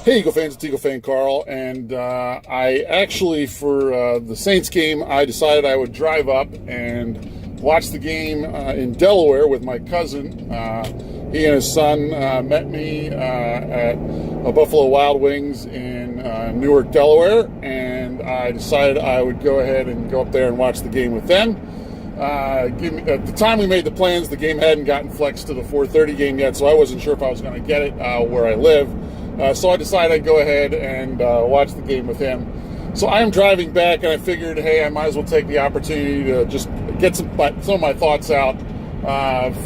Hey, Eagle fans, it's EaglefanKarl, and I actually, for the Saints game, I decided I would drive up and watch the game in Delaware with my cousin. He and his son met me at a Buffalo Wild Wings in Newark, Delaware, and I decided I would go ahead and go up there and watch the game with them. At the time we made the plans, the game hadn't gotten flexed to the 4:30 game yet, so I wasn't sure if I was going to get it where I live. So I decided I'd go ahead and watch the game with him. So I'm driving back, and I figured, hey, I might as well take the opportunity to just get some of my thoughts out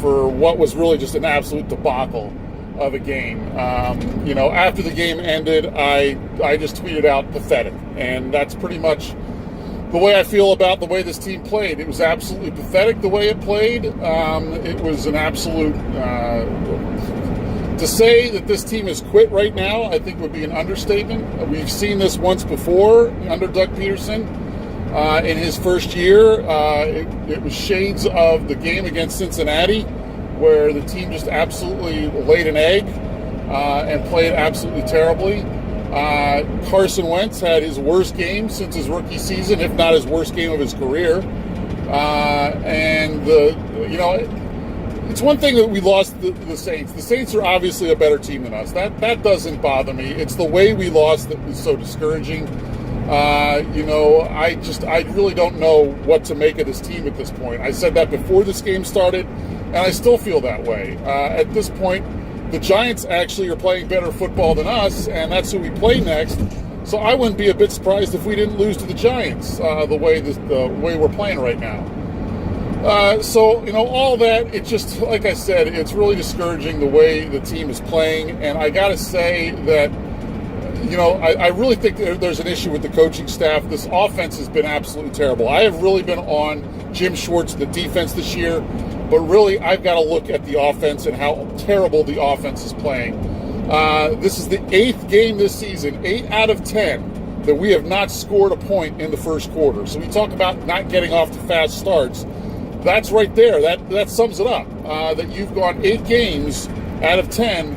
for what was really just an absolute debacle of a game. After the game ended, I just tweeted out pathetic, and that's pretty much the way I feel about the way this team played. It was absolutely pathetic the way it played. It was an absolute... To say that this team has quit right now, I think would be an understatement. We've seen this once before under Doug Peterson in his first year. It was shades of the game against Cincinnati, where the team just absolutely laid an egg and played absolutely terribly. Carson Wentz had his worst game since his rookie season, if not his worst game of his career. It's one thing that we lost the Saints. The Saints are obviously a better team than us. That doesn't bother me. It's the way we lost that was so discouraging. I really don't know what to make of this team at this point. I said that before this game started, and I still feel that way. At this point, the Giants actually are playing better football than us, and that's who we play next. So I wouldn't be a bit surprised if we didn't lose to the Giants the way we're playing right now. All that, it just, like I said, it's really discouraging the way the team is playing. And I got to say that, I really think there's an issue with the coaching staff. This offense has been absolutely terrible. I have really been on Jim Schwartz, the defense this year, but really I've got to look at the offense and how terrible the offense is playing. This is the 8th game this season, 8 out of 10, that we have not scored a point in the first quarter. So we talk about not getting off to fast starts. That's right there. That sums it up. That you've gone 8 games out of 10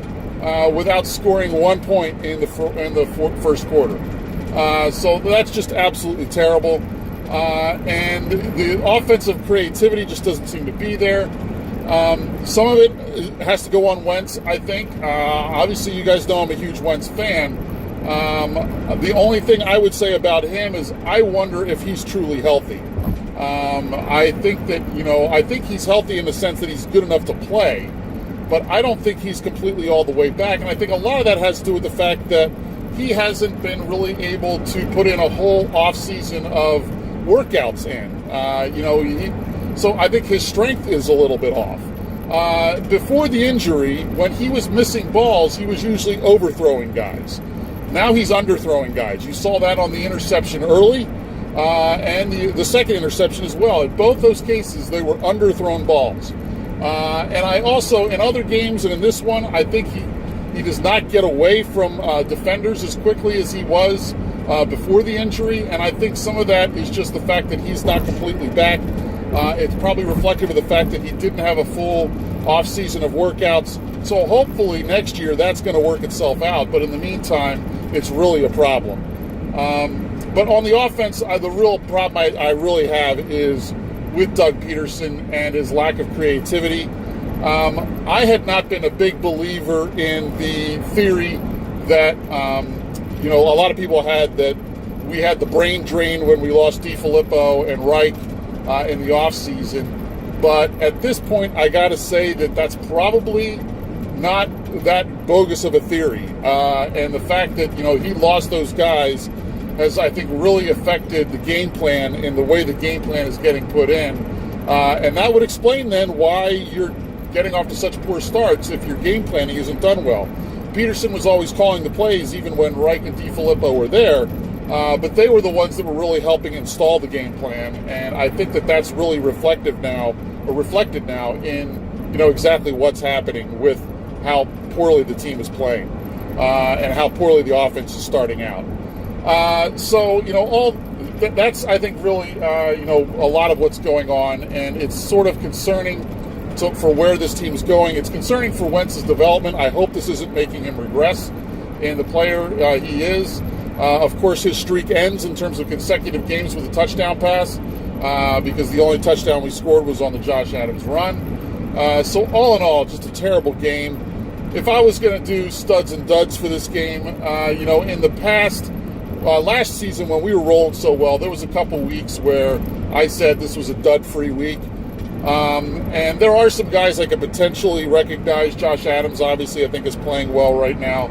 without scoring 1 point in the first quarter. So that's just absolutely terrible. And the offensive creativity just doesn't seem to be there. Some of it has to go on Wentz, I think. Obviously, you guys know I'm a huge Wentz fan. The only thing I would say about him is I wonder if he's truly healthy. I think he's healthy in the sense that he's good enough to play, but I don't think he's completely all the way back. And I think a lot of that has to do with the fact that he hasn't been really able to put in a whole offseason of workouts in. So I think his strength is a little bit off. Before the injury, when he was missing balls, he was usually overthrowing guys. Now he's underthrowing guys. You saw that on the interception early. And the second interception as well. In both those cases, they were underthrown balls. And I also, in other games and in this one, I think he does not get away from defenders as quickly as he was before the injury. And I think some of that is just the fact that he's not completely back. It's probably reflective of the fact that he didn't have a full offseason of workouts. So hopefully next year that's going to work itself out. But in the meantime, it's really a problem. But on the offense, the real problem I really have is with Doug Peterson and his lack of creativity. I had not been a big believer in the theory that, a lot of people had, that we had the brain drain when we lost DiFilippo and Reich in the offseason. But at this point, I got to say that that's probably not that bogus of a theory. And the fact that, he lost those guys has, I think, really affected the game plan and the way the game plan is getting put in. And that would explain then why you're getting off to such poor starts if your game planning isn't done well. Peterson was always calling the plays even when Reich and DiFilippo were there, but they were the ones that were really helping install the game plan. And I think that that's really reflected now in exactly what's happening with how poorly the team is playing and how poorly the offense is starting out. That's, I think, really, a lot of what's going on, and it's sort of concerning for where this team's going. It's concerning for Wentz's development. I hope this isn't making him regress. in the player he is. Of course, his streak ends in terms of consecutive games with a touchdown pass because the only touchdown we scored was on the Josh Adams run. So all in all, just a terrible game. If I was going to do studs and duds for this game, in the past, last season when we were rolling so well, there was a couple weeks where I said this was a dud-free week. And there are some guys I could potentially recognize. Josh Adams, obviously, I think is playing well right now.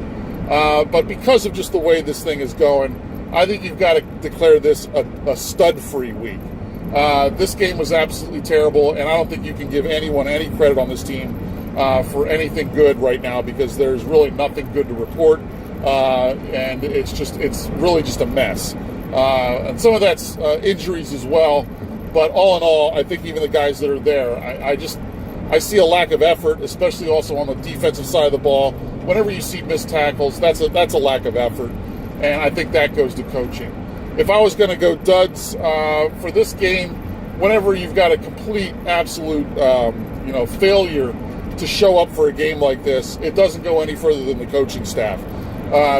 But because of just the way this thing is going, I think you've got to declare this a stud-free week. This game was absolutely terrible, and I don't think you can give anyone any credit on this team for anything good right now because there's really nothing good to report, and it's really just a mess. And some of that's injuries as well. But all in all, I think even the guys that are there, I see a lack of effort, especially also on the defensive side of the ball. Whenever you see missed tackles, that's a lack of effort, and I think that goes to coaching. If I was going to go duds for this game, whenever you've got a complete, absolute, failure to show up for a game like this, it doesn't go any further than the coaching staff.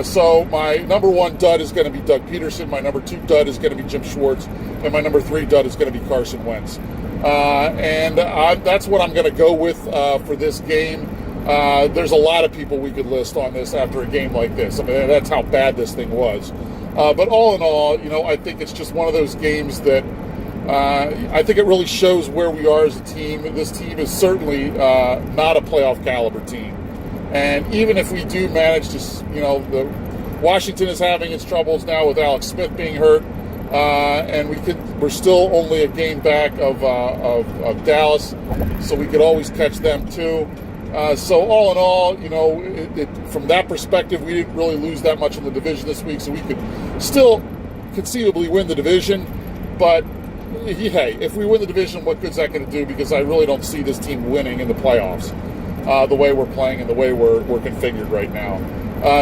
So my number one dud is going to be Doug Peterson. My number two dud is going to be Jim Schwartz. And my number three dud is going to be Carson Wentz. And that's what I'm going to go with for this game. There's a lot of people we could list on this after a game like this. I mean, that's how bad this thing was. But all in all, I think it's just one of those games that I think it really shows where we are as a team. This team is certainly not a playoff caliber team. And even if we do manage to, Washington is having its troubles now with Alex Smith being hurt, and we're still only a game back of Dallas, so we could always catch them too. So all in all, from that perspective, we didn't really lose that much in the division this week, so we could still conceivably win the division. But hey, if we win the division, what good's that going to do? Because I really don't see this team winning in the playoffs. The way we're playing and the way we're configured right now,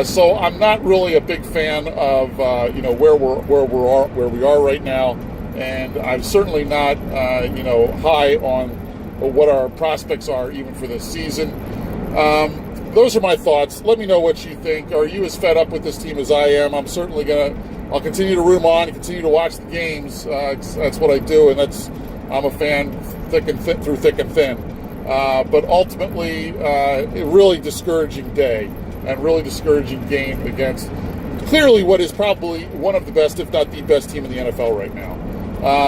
so I'm not really a big fan of where we are right now, and I'm certainly not high on what our prospects are even for this season. Those are my thoughts. Let me know what you think. Are you as fed up with this team as I am? I'm certainly I'll continue to room on and continue to watch the games. That's what I do, and I'm a fan through thick and thin. But ultimately, a really discouraging day and really discouraging game against clearly what is probably one of the best, if not the best team in the NFL right now.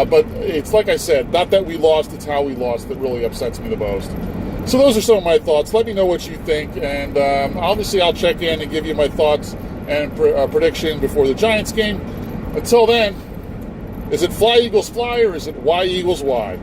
But it's like I said, not that we lost, it's how we lost that really upsets me the most. So those are some of my thoughts. Let me know what you think, and obviously I'll check in and give you my thoughts and prediction before the Giants game. Until then, is it Fly Eagles Fly or is it Why Eagles Why?